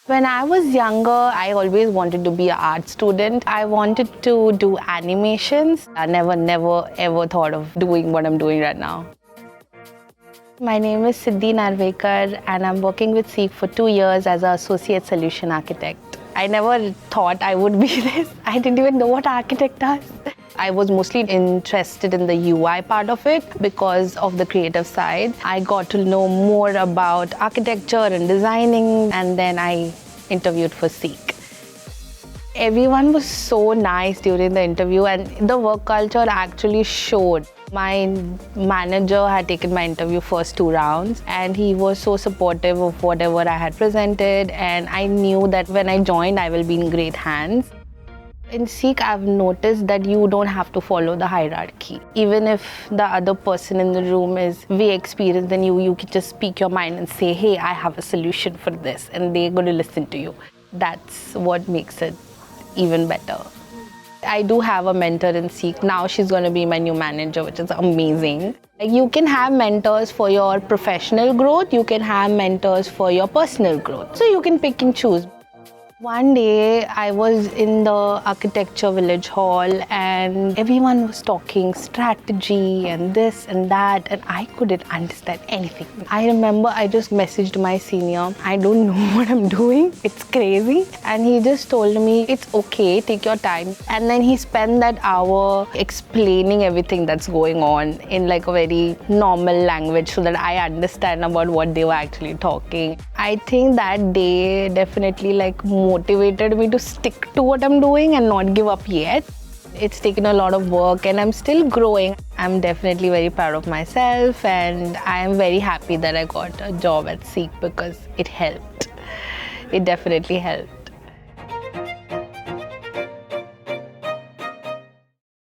When I was younger, I always wanted to be an art student. I wanted to do animations. I never ever thought of doing what I'm doing right now. My name is Siddhi Narvekar and I'm working with Seek for 2 years as an associate solution architect. I never thought I would be this. I didn't even know what architect does. I was mostly interested in the UI part of it because of the creative side. I got to know more about architecture and designing, and then I interviewed for Seek. Everyone was so nice during the interview and the work culture actually showed. My manager had taken my interview first 2 rounds and he was so supportive of whatever I had presented, and I knew that when I joined I will be in great hands. In Seek, I've noticed that you don't have to follow the hierarchy. Even if the other person in the room is way experienced than you can just speak your mind and say, hey, I have a solution for this, and they're going to listen to you. That's what makes it even better. I do have a mentor in Seek. Now she's going to be my new manager, which is amazing. Like, you can have mentors for your professional growth. You can have mentors for your personal growth. So you can pick and choose. One day I was in the architecture village hall and everyone was talking strategy and this and that, and I couldn't understand anything. I remember I just messaged my senior, I don't know what I'm doing, it's crazy. And he just told me, it's okay, take your time. And then he spent that hour explaining everything that's going on in like a very normal language so that I understand about what they were actually talking. I think that day definitely like motivated me to stick to what I'm doing and not give up yet. It's taken a lot of work and I'm still growing. I'm definitely very proud of myself and I am very happy that I got a job at Seek because it helped. It definitely helped.